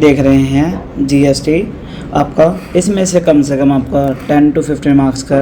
देख रहे हैं जीएसटी आपका, इसमें से कम आपका 10 to 15 मार्क्स का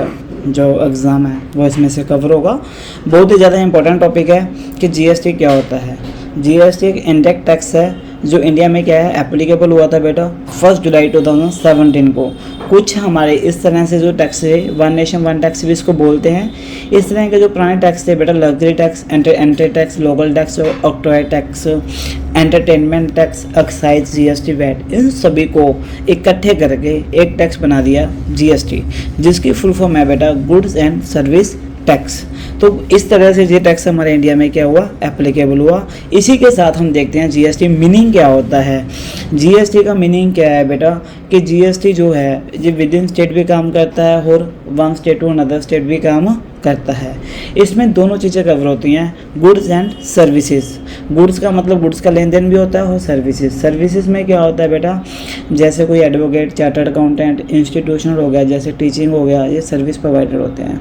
जो एग्ज़ाम है वो इसमें से कवर होगा। बहुत ही ज़्यादा इंपॉर्टेंट टॉपिक है कि जीएसटी क्या होता है। जीएसटी एक इनडायरेक्ट टैक्स है जो इंडिया में क्या है एप्लीकेबल हुआ था बेटा 1 जुलाई 2017 को। कुछ हमारे इस तरह से जो टैक्स है, वन नेशन वन टैक्स भी इसको बोलते हैं। इस तरह के जो पुराने टैक्स थे बेटा, luxury tax, entry tax, local tax, octroi tax, entertainment tax, excise, GST, VAT, इन सभी को इकट्ठे करके एक टैक्स बना दिया जीएसटी, जिसकी फुल फॉर्म है बेटा गुड्स एंड सर्विस टैक्स। तो इस तरह से ये टैक्स हमारे इंडिया में क्या हुआ एप्लीकेबल हुआ। इसी के साथ हम देखते हैं जीएसटी मीनिंग क्या होता है। जीएसटी का मीनिंग क्या है बेटा कि जीएसटी जो है ये विद इन स्टेट भी काम करता है और one state to another state भी काम करता है। इसमें दोनों चीज़ें कवर होती हैं, गुड्स एंड सर्विसेज। गुड्स का मतलब गुड्स का लेन देन भी होता है और सर्विसेज में क्या होता है बेटा, जैसे कोई एडवोकेट, चार्टर्ड अकाउंटेंट, इंस्टीट्यूशनल हो गया, जैसे टीचिंग हो गया, ये सर्विस प्रोवाइडर होते हैं।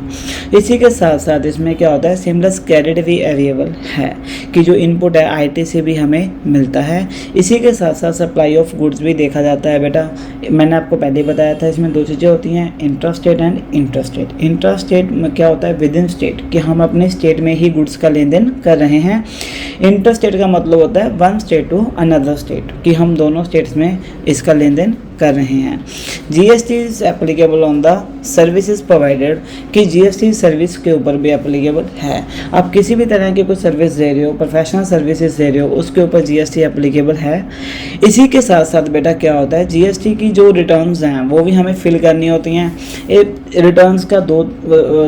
इसी के साथ साथ इसमें क्या होता है सिमलेस क्रेडिट भी अवेलेबल है कि जो इनपुट है आईटी से भी हमें मिलता है। इसी के साथ साथ सप्लाई ऑफ गुड्स भी देखा जाता है बेटा। मैंने आपको पहले ही बताया था, इसमें दो चीज़ें होती हैं, इंट्रास्टेट एंड इंट्रास्टेट। इंट्रास्टेट में क्या होता है विद इन स्टेट कि हम अपने स्टेट में ही गुड्स का लेन देन कर रहे हैं। इंटरस्टेट का मतलब होता है one state to another state कि हम दोनों स्टेट्स में इसका लेन देन कर रहे हैं। GST is applicable on the services provided कि जीएसटी सर्विस के ऊपर भी एप्लीकेबल है। आप किसी भी तरह की कोई सर्विस दे रहे हो, प्रोफेशनल सर्विसेज दे रहे हो, उसके ऊपर जीएसटी एप्लीकेबल है। इसी के साथ साथ बेटा क्या होता है जीएसटी की जो रिटर्न्स हैं वो भी हमें फिल करनी होती हैं। एक रिटर्न्स का दो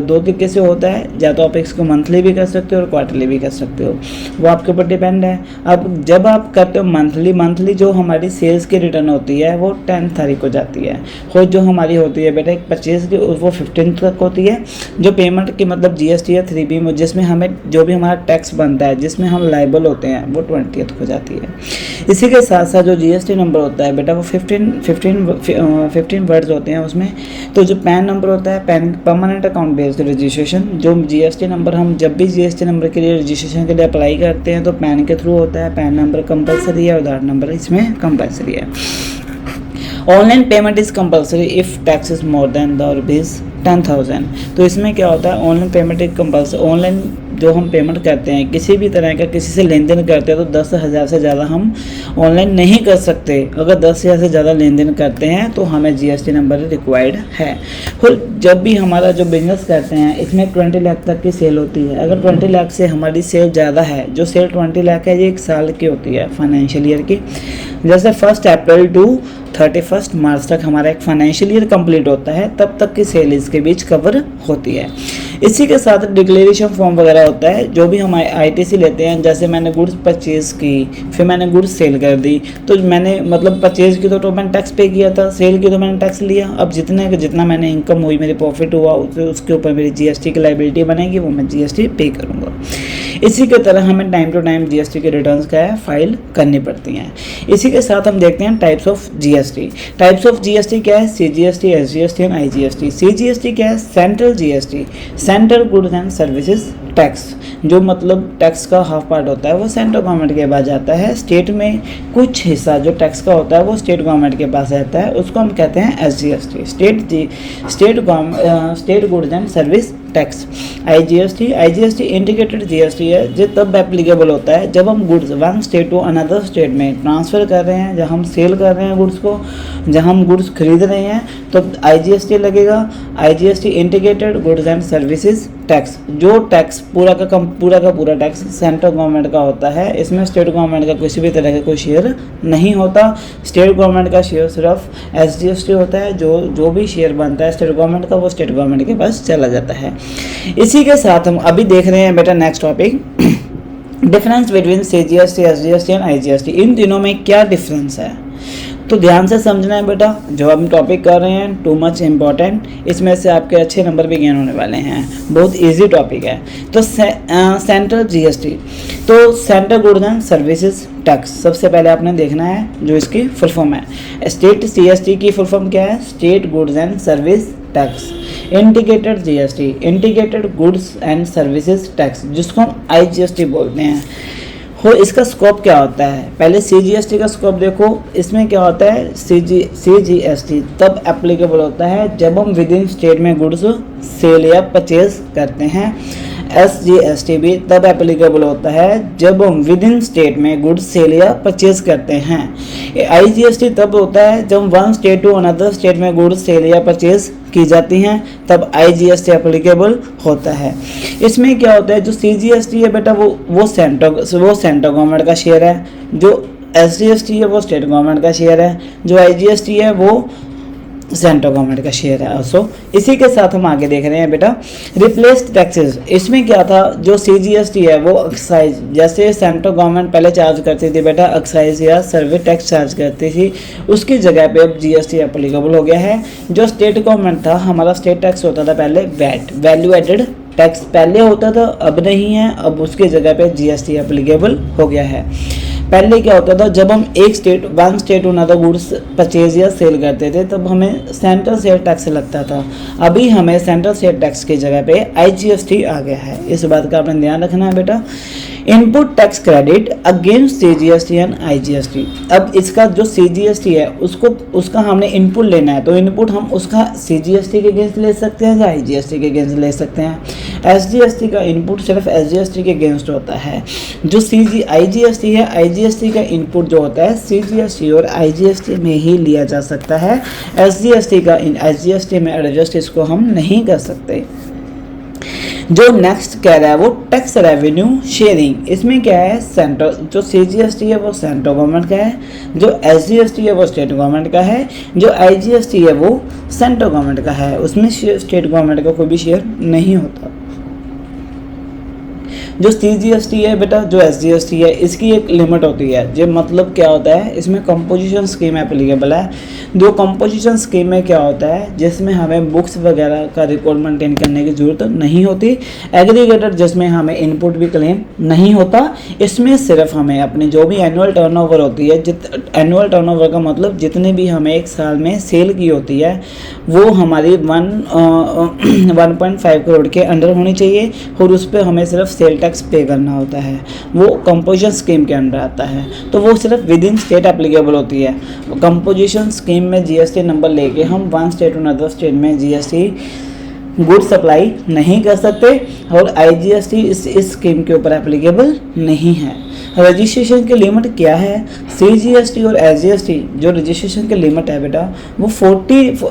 तरीके से होता है, या तो आप इसको मंथली भी कर सकते हो और क्वार्टरली भी कर सकते हो, वो आपके ऊपर डिपेंड है। अब जब आप करते हो मंथली जो हमारी सेल्स की रिटर्न होती है वो 10 तारीख को जाती है, और जो हमारी होती है बेटा एक परचेज की वो 15 तक होती है। जो पेमेंट की मतलब जीएसटी है 3B में, जिसमें हमें जो भी हमारा टैक्स बनता है जिसमें हम लाइबल होते हैं वो 20th को जाती है। इसी के साथ साथ जो जीएसटी नंबर होता है बेटा वो 15 वर्ड्स होते हैं उसमें। तो जो पैन नंबर होता है, pan permanent account based registration, जो जीएसटी नंबर हम जब भी जीएसटी नंबर के लिए रजिस्ट्रेशन के लिए अप्लाई करते हैं तो पैन के थ्रू होता है। पैन नंबर कंपलसरी है, आधार नंबर इसमें कंपलसरी है। Online payment is compulsory if tax is more than the ₹10,000। तो इसमें क्या होता है online payment is compulsory. Online जो हम पेमेंट करते हैं किसी भी तरह का, किसी से लेन देन करते हैं तो 10,000 से ज़्यादा हम ऑनलाइन नहीं कर सकते। अगर 10,000 से ज़्यादा लेन देन करते हैं तो हमें जीएसटी नंबर रिक्वायर्ड है। और जब भी हमारा जो बिजनेस करते हैं इसमें 20 लाख तक की सेल होती है। अगर 20 लाख से हमारी सेल ज़्यादा है, जो सेल 20 लाख है ये एक साल की होती है, फाइनेंशियल ईयर की। जैसे 1 अप्रैल टू 31 मार्च तक हमारा एक फाइनेंशियल ईयर कंप्लीट होता है, तब तक की सेल इसके बीच कवर होती है। इसी के साथ डिक्लेरेशन फॉर्म वगैरह होता है जो भी हम आईटीसी लेते हैं। जैसे मैंने गुड्स परचेज़ की, फिर मैंने गुड्स सेल कर दी, तो मैंने मतलब परचेज़ की तो मैंने टैक्स पे किया था, सेल की तो मैंने टैक्स लिया। अब जितना मैंने इनकम हुई, मेरी प्रॉफिट हुआ, उसके ऊपर मेरी जीएसटी की लायबिलिटी बनेगी, वो मैं जीएसटी पे करूँगा। इसी के तरह हमें टाइम टू टाइम जीएसटी के रिटर्न्स क्या है फाइल करनी पड़ती हैं। इसी के साथ हम देखते हैं types of GST. Types of GST क्या है, CGST, SGST and IGST. CGST क्या है, central GST, central goods and services tax, जो मतलब टैक्स का हाफ पार्ट होता है वो सेंट्रल गवर्नमेंट के पास जाता है। स्टेट में कुछ हिस्सा जो टैक्स का होता है वो स्टेट गवर्नमेंट के पास रहता है, उसको हम कहते हैं SGST, state goods and service tax. IGST integrated GST है, जो तब एप्लीकेबल होता है जब हम goods one state to another state में ट्रांसफ़र कर रहे हैं, जब हम सेल कर रहे हैं गुड्स को, जब हम गुड्स खरीद रहे हैं तो आईजीएसटी लगेगा। IGST integrated goods and services tax, जो टैक्स पूरा का पूरा टैक्स सेंट्रल गवर्नमेंट का होता है। इसमें स्टेट गवर्नमेंट का किसी भी तरह का कोई शेयर नहीं होता। स्टेट गवर्नमेंट का शेयर सिर्फ एसजीएसटी होता है, जो भी शेयर बनता है स्टेट गवर्नमेंट का वो स्टेट गवर्नमेंट के पास चला जाता है। इसी के साथ हम अभी देख रहे हैं बेटा next topic, difference between CGST, SGST and IGST. इन तीनों में क्या डिफरेंस है तो ध्यान से समझना है बेटा। जो हम टॉपिक कर रहे हैं टू मच इम्पॉर्टेंट, इसमें से आपके अच्छे नंबर भी गेन होने वाले हैं, बहुत इजी टॉपिक है। तो सेंट्रल जीएसटी, तो central goods and services tax सबसे पहले आपने देखना है जो इसकी फुल फॉर्म है। स्टेट सीएसटी की फुल फॉर्म क्या है, state goods and service tax. Integrated GST, integrated goods and services tax, जिसको हम आईजीएसटी बोलते हैं। हो इसका स्कोप क्या होता है, पहले CGST का स्कोप देखो। इसमें क्या होता है, CGST तब एप्लीकेबल होता है जब हम विद इन स्टेट में गुड्स सेल या परचेज करते हैं। SGST भी तब एप्लीकेबल होता है जब हम विद इन स्टेट में गुड्स सेल या परचेज करते हैं। IGST तब होता है जब one state to another state में गुड्स सेल या परचेज की जाती हैं, तब IGST एप्लीकेबल होता है। इसमें क्या होता है, जो CGST है बेटा वो सेंट्रल गवर्नमेंट का शेयर है, जो SGST है वो स्टेट गवर्नमेंट का शेयर है, जो IGST है वो सेंट्रल गवर्नमेंट का शेयर है। सो इसी के साथ हम आगे देख रहे हैं बेटा रिप्लेस्ड टैक्सेस। इसमें क्या था, जो CGST है वो एक्साइज, जैसे सेंट्रल गवर्नमेंट पहले चार्ज करती थी बेटा एक्साइज या सर्विस टैक्स चार्ज करती थी, उसकी जगह पे अब GST एप्लीकेबल हो गया है। जो स्टेट गवर्नमेंट था, हमारा स्टेट टैक्स होता था पहले वैट, वैल्यू एडेड टैक्स पहले होता था, अब नहीं है, अब उसकी जगह पे GST एप्लीकेबल हो गया है। पहले क्या होता था, जब हम one state to another goods purchase या सेल करते थे तब हमें सेंट्रल सेल टैक्स लगता था, अभी हमें सेंट्रल सेल टैक्स की जगह पे IGST आ गया है। इस बात का आपने ध्यान रखना है बेटा। Input tax credit against CGST and IGST। अब इसका जो CGST है उसका हमने इनपुट लेना है, तो इनपुट हम उसका CGST के अगेंस्ट ले सकते हैं या IGST के अगेंस्ट ले सकते हैं। SGST का इनपुट सिर्फ SGST के अगेंस्ट होता है। जो IGST है, IGST का इनपुट जो होता है CGST और IGST में ही लिया जा सकता है। IGST में एडजस्ट इसको हम नहीं कर सकते। जो नेक्स्ट कह रहा है वो टैक्स रेवेन्यू शेयरिंग। इसमें क्या है, सेंट्रल जो CGST है वो सेंट्रल गवर्नमेंट का है, जो SGST है वो स्टेट गवर्नमेंट का है, जो IGST है वो सेंट्रल गवर्नमेंट का है, उसमें स्टेट गवर्नमेंट का कोई भी शेयर नहीं होता। जो CGST है बेटा, जो SGST है, इसकी एक लिमिट होती है। जो मतलब क्या होता है, इसमें कंपोजिशन स्कीम एप्लीकेबल है। जो कंपोजिशन स्कीम में क्या होता है, जिसमें हमें बुक्स वगैरह का रिकॉर्ड मेंटेन करने की ज़रूरत नहीं होती। एग्रीगेटर जिसमें हमें इनपुट भी क्लेम नहीं होता। इसमें सिर्फ हमें अपनी जो भी एनुअल टर्नओवर होती है, एनुअल टर्नओवर का मतलब जितने भी हमें एक साल में सेल की होती है वो हमारी 1.5 करोड़ के अंडर होनी चाहिए, और उस पर हमें सिर्फ सेल टैक्स पे करना होता है। वो कंपोजिशन स्कीम के अंडर आता है, तो वो सिर्फ विद इन स्टेट एप्लीकेबल होती है। कंपोजिशन स्कीम में GST नंबर लेके हम one state to another state में GST गुड सप्लाई नहीं कर सकते, और IGST इस स्कीम के ऊपर एप्लीकेबल नहीं है। रजिस्ट्रेशन की लिमिट क्या है, CGST और SGST जो रजिस्ट्रेशन की लिमिट है बेटा वो 40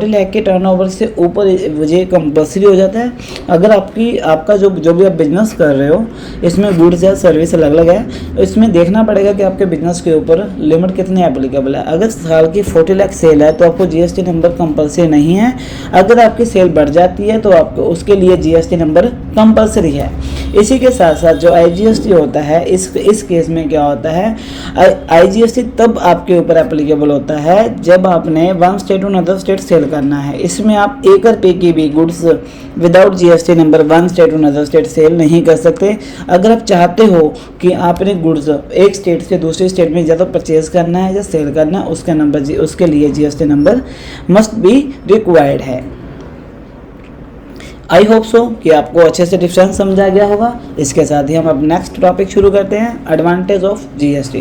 लाख के टर्नओवर से ऊपर ये कंपल्सरी हो जाता है। अगर आपका जो भी आप बिजनेस कर रहे हो, इसमें गुड्स या सर्विस अलग अलग है, इसमें देखना पड़ेगा कि आपके बिजनेस के ऊपर लिमिट कितनी एप्लीकेबल है। अगर साल की 40 लाख सेल है तो आपको GST नंबर कंपल्सरी नहीं है। अगर आपकी सेल बढ़ जाती है तो आपको उसके लिए GST नंबर कंपल्सरी है। इसी के साथ साथ जो IGST होता है, इस केस में क्या होता है, IGST तब आपके ऊपर एप्लीकेबल होता है जब आपने one state to another state sale करना है। इसमें आप 1 रुपये की भी goods without GST number one state to another state sale नहीं कर सकते। अगर आप चाहते हो कि आपने गुड्स एक स्टेट से दूसरे स्टेट में ज़्यादा परचेज करना है या सेल करना है, उसके लिए GST number must be required है। आई होप सो कि आपको अच्छे से डिफरेंस समझा गया होगा। इसके साथ ही हम अब नेक्स्ट टॉपिक शुरू करते हैं, advantage of GST।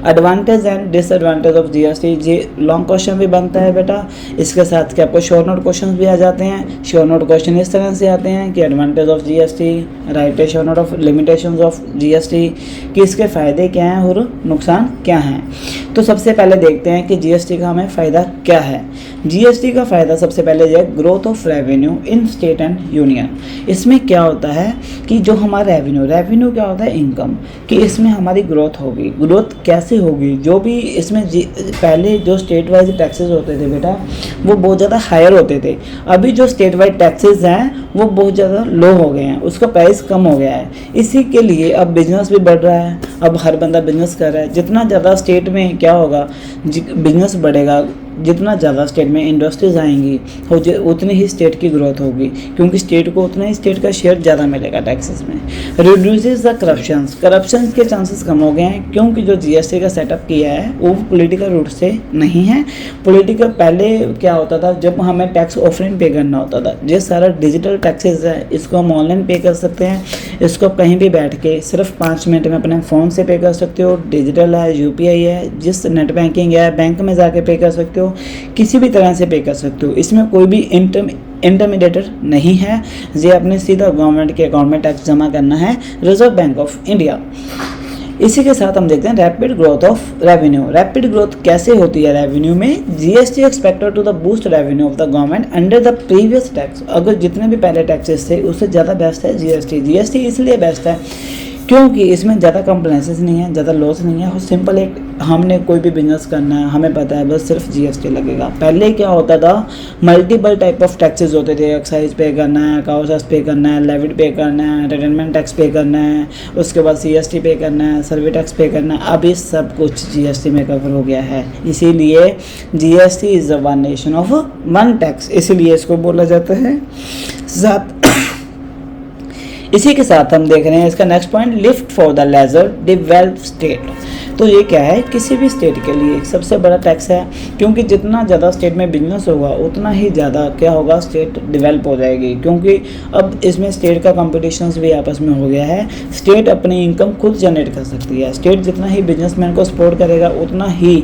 Advantage and disadvantage of GST, ये लॉन्ग क्वेश्चन भी बनता है बेटा। इसके साथ कि आपको शॉर्ट नोट क्वेश्चन भी आ जाते हैं। शॉर्ट नोट क्वेश्चन इस तरह से आते हैं कि advantage of GST, right A short note of limitations of GST, कि इसके फ़ायदे क्या हैं और नुकसान क्या हैं। तो सबसे पहले देखते हैं कि GST का हमें फ़ायदा क्या है। GST का फ़ायदा सबसे पहले जो है growth of revenue in state and union. इसमें क्या होता है कि जो हमारा रेवेन्यू क्या होता है, इनकम, कि इसमें हमारी ग्रोथ होगी। ग्रोथ कैसे होगी, जो भी इसमें पहले जो स्टेट वाइज टैक्सेस होते थे बेटा वो बहुत ज़्यादा हायर होते थे। अभी जो स्टेट वाइज टैक्सेस हैं वो बहुत ज़्यादा लो हो गए हैं, उसका प्राइस कम हो गया है। इसी के लिए अब बिजनेस भी बढ़ रहा है, अब हर बंदा बिजनेस कर रहा है। जितना ज़्यादा स्टेट में क्या होगा, बिजनेस बढ़ेगा, जितना ज़्यादा स्टेट में इंडस्ट्रीज आएंगी उतनी ही स्टेट की ग्रोथ होगी, क्योंकि स्टेट को उतना ही स्टेट का शेयर ज़्यादा मिलेगा टैक्सेस में। रिड्यूसेस द करप्शन के चांसेस कम हो गए हैं, क्योंकि जो GST का सेटअप किया है वो पॉलिटिकल रूट से नहीं है। पॉलिटिकल पहले क्या होता था, जब हमें टैक्स ऑफलाइन पे करना होता था, ये सारा डिजिटल टैक्सेस है इसको हम ऑनलाइन पे कर सकते हैं। इसको आप कहीं भी बैठ के सिर्फ 5 मिनट में अपने फ़ोन से पे कर सकते हो। डिजिटल है, यूपीआई है, जिस नेट बैंकिंग है, बैंक में जाके पे कर सकते हो, किसी भी तरह से पे कर सकते हो। इसमें कोई भी इंटरमीडिएटर नहीं है। ये आपने सीधा गवर्नमेंट के अकाउंट में टैक्स जमा करना है, रिजर्व बैंक ऑफ इंडिया। इसी के साथ हम देखते हैं rapid growth of revenue. Rapid growth कैसे होती है रेवेन्यू में? GST expected to the boost revenue of the government under the previous tax. अगर जितने भी पहले टैक्सेस थे उससे ज़्यादा बेस्ट है जीएसटी। जीएसटी इसलिए बेस्ट है क्योंकि इसमें ज़्यादा कंप्लेंसेस नहीं है, ज़्यादा लॉस नहीं है, और सिंपल एक हमने कोई भी बिजनेस करना है, हमें पता है बस सिर्फ जीएसटी लगेगा। पहले क्या होता था, मल्टीपल टाइप ऑफ टैक्सेस होते थे। एक्साइज पे करना है, काउसेस पे करना है, लेविड पे करना है, एंटरटेनमेंट टैक्स पे करना है, उसके बाद सीएसटी पे करना है, सर्वे टैक्स पे करना है। अब ये सब कुछ जीएसटी में कवर हो गया है। इसीलिए GST is one nation of one tax, इसीलिए इसको बोला जाता है। इसी के साथ हम देख रहे हैं इसका next point, lift for the lesser developed state. तो ये क्या है, किसी भी स्टेट के लिए एक सबसे बड़ा टैक्स है, क्योंकि जितना ज़्यादा स्टेट में बिजनेस होगा उतना ही ज़्यादा क्या होगा, स्टेट डेवलप हो जाएगी। क्योंकि अब इसमें स्टेट का कंपटीशंस भी आपस में हो गया है। स्टेट अपनी इनकम खुद जनरेट कर सकती है। स्टेट जितना ही बिजनेसमैन को सपोर्ट करेगा उतना ही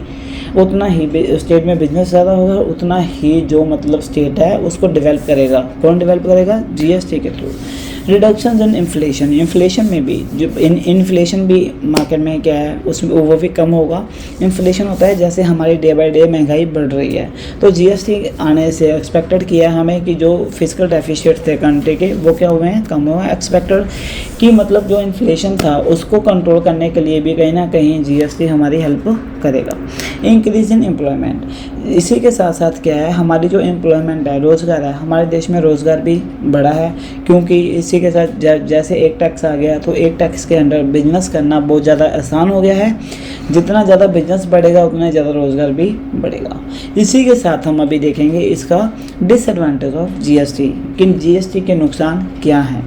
स्टेट में बिजनेस ज़्यादा होगा, उतना ही जो मतलब स्टेट है उसको डेवलप करेगा। कौन डेवलप करेगा? जीएसटी के through. Reduction in inflation, inflation में भी जो इन्फ्लेशन भी मार्केट में क्या है उसमें वो भी कम होगा। इन्फ्लेशन होता है जैसे हमारी डे बाय डे महंगाई बढ़ रही है, तो जीएसटी आने से एक्सपेक्टेड किया हमें कि जो फिजिकल डेफिसिट थे कंट्री के वो क्या हुए हैं, कम हुए हैं। एक्सपेक्टेड कि मतलब जो इन्फ्लेशन था उसको कंट्रोल करने के लिए भी कहीं ना कहीं जीएसटी हमारी हेल्प करेगा। इंक्रीज इन एम्प्लॉयमेंट, इसी के साथ साथ क्या है, हमारी जो एम्प्लॉयमेंट है, रोज़गार है, हमारे देश में रोज़गार भी बढ़ा है। क्योंकि इसी के साथ जैसे एक टैक्स आ गया तो एक टैक्स के अंडर बिजनेस करना बहुत ज़्यादा आसान हो गया है। जितना ज़्यादा बिजनेस बढ़ेगा उतना ज़्यादा रोज़गार भी बढ़ेगा। इसी के साथ हम अभी देखेंगे इसका डिसएडवांटेज ऑफ जीएसटी, कि जीएसटी के नुकसान क्या हैं।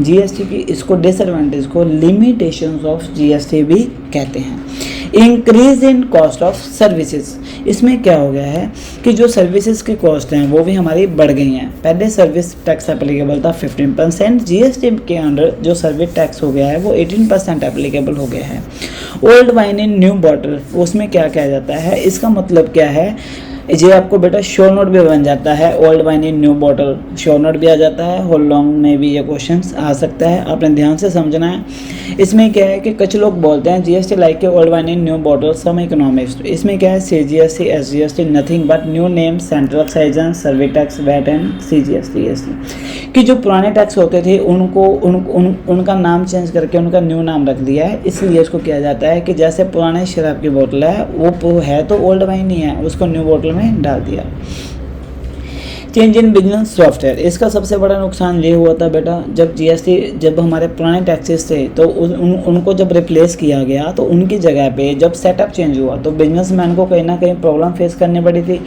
जीएसटी की इसको डिसएडवांटेज को लिमिटेशंस ऑफ जीएसटी भी कहते हैं। Increase in cost of services, इसमें क्या हो गया है कि जो सर्विसेज की कॉस्ट हैं वो भी हमारी बढ़ गई हैं। पहले सर्विस टैक्स एप्लीकेबल था 15%, जीएसटी के अंडर जो सर्विस टैक्स हो गया है वो 18% एप्लीकेबल हो गया है। Old wine in new bottle, उसमें क्या किया जाता है, इसका मतलब क्या है, ये आपको बेटा शोर नोट भी बन जाता है। Old wine in new bottle शोर नोट भी आ जाता है। होल लॉन्ग में भी ये क्वेश्चंस आ सकता है, आपने ध्यान से समझना है। इसमें क्या है कि कुछ लोग बोलते हैं जीएसटी लाइक के old wine in new bottle, some economics. इसमें क्या है, CGST SGST nothing but new name, central excise, survey tax, VAT and CGST ST. कि जो पुराने टैक्स होते थे उनका नाम चेंज करके उनका न्यू नाम रख दिया है। इसलिए इसको किया जाता है कि जैसे पुराने शराब की बोतल है वो है तो ओल्ड वाइन ही है, उसको न्यू बोतल में डाल दिया। चेंज इन बिजनेस सॉफ्टवेयर, इसका सबसे बड़ा नुकसान ये हुआ था बेटा, जब हमारे पुराने टैक्सेस थे तो उनको जब रिप्लेस किया गया तो उनकी जगह पे जब सेटअप चेंज हुआ तो बिजनेसमैन को कहीं ना कहीं प्रॉब्लम फेस करनी पड़ी थी।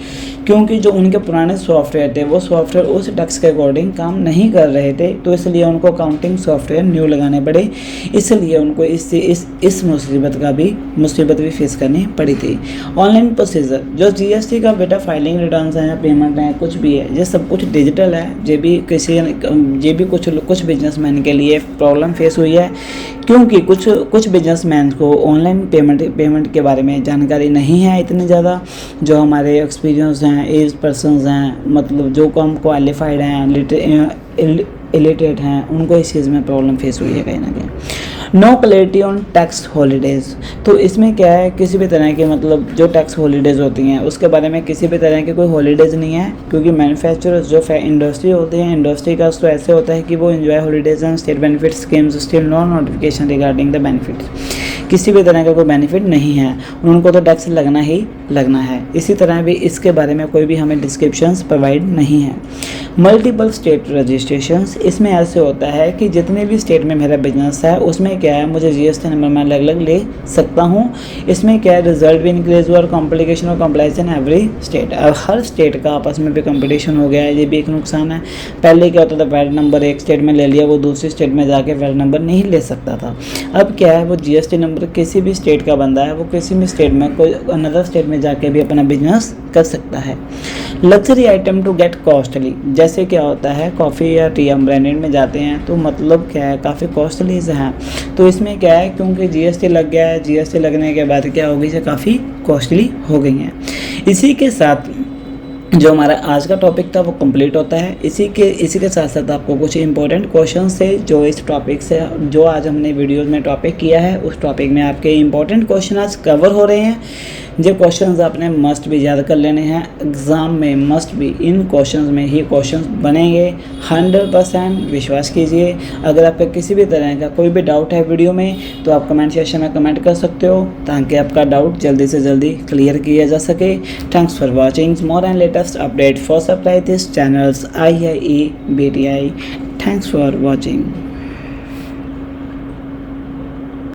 क्योंकि जो उनके पुराने सॉफ्टवेयर थे वो सॉफ्टवेयर उस टैक्स के अकॉर्डिंग काम नहीं कर रहे थे, तो इसलिए उनको काउंटिंग सॉफ्टवेयर न्यू लगाने पड़े। इसलिए उनको इस मुसीबत भी फेस करनी पड़ी थी। ऑनलाइन प्रोसीजर, जो जीएसटी का बेटा फाइलिंग रिटर्न्स हैं, पेमेंट हैं, कुछ भी है, ये सब कुछ डिजिटल है। ये भी कुछ बिजनेसमैन के लिए प्रॉब्लम फेस हुई है, क्योंकि कुछ बिजनेसमैन को ऑनलाइन पेमेंट के बारे में जानकारी नहीं है इतनी ज़्यादा। जो हमारे एक्सपीरियंस हैं, एज पर्सनस हैं, मतलब जो कम क्वालिफाइड हैं, इलिटरेट हैं, उनको इस चीज़ में प्रॉब्लम फेस हुई है कहीं ना कहीं। No clarity on tax holidays, तो इसमें क्या है, किसी भी तरह के मतलब जो टैक्स हॉलीडेज़ होती हैं उसके बारे में किसी भी तरह की कोई हॉलीडेज़ नहीं है। क्योंकि मैन्युफैक्चरर्स जो इंडस्ट्री होती है, इंडस्ट्री का तो ऐसे होता है कि वो enjoy holidays and state benefit schemes, still no notification regarding the benefits. किसी भी तरह का कोई बेनिफिट नहीं है, उनको तो टैक्स लगना ही लगना है। इसी तरह भी इसके बारे में कोई भी हमें डिस्क्रिप्शंस प्रोवाइड नहीं है। मल्टीपल स्टेट रजिस्ट्रेशंस, इसमें ऐसे होता है कि जितने भी स्टेट में मेरा बिजनेस है उसमें क्या है, मुझे जीएसटी नंबर मैं अलग अलग ले सकता हूँ। इसमें क्या है, रिजल्ट भी इंक्रीज हुआ और कॉम्प्लिकेशन और कॉम्प्लाइजेशन एवरी स्टेट। अब हर स्टेट का आपस में भी कंपटीशन हो गया है, ये भी एक नुकसान है। पहले क्या होता था, वैट नंबर एक स्टेट में ले लिया, वो दूसरी स्टेट में जाके वैट नंबर नहीं ले सकता था। अब क्या है, वो जीएसटी नंबर किसी भी स्टेट का बंदा है, वो किसी भी स्टेट में कोई अनदर स्टेट में जाके भी अपना बिजनेस कर कर सकता है। Luxury item to get costly, जैसे क्या होता है कॉफ़ी या टी हम ब्रांडेड में जाते हैं तो मतलब क्या है काफ़ी कॉस्टली से हैं, तो इसमें क्या है क्योंकि जीएसटी लग गया है, जीएसटी लगने के बाद क्या हो गई से काफ़ी कॉस्टली हो गई हैं। इसी के साथ जो हमारा आज का टॉपिक था वो कंप्लीट होता है। इसी के साथ साथ आपको कुछ इंपॉर्टेंट क्वेश्चंस थे जो इस टॉपिक से जो आज हमने वीडियोस में टॉपिक किया है उस टॉपिक में आपके इंपॉर्टेंट क्वेश्चन आज कवर हो रहे हैं। जो क्वेश्चंस आपने मस्ट भी याद कर लेने हैं, एग्ज़ाम में मस्ट भी इन क्वेश्चंस में ही क्वेश्चंस बनेंगे 100%, विश्वास कीजिए। अगर आपका किसी भी तरह का कोई भी डाउट है वीडियो में तो आप कमेंट सेक्शन में कमेंट कर सकते हो ताकि आपका डाउट जल्दी से जल्दी क्लियर किया जा सके। Thanks for watching more and latest update for subscribe this channels IIE BTI। Thanks for watching.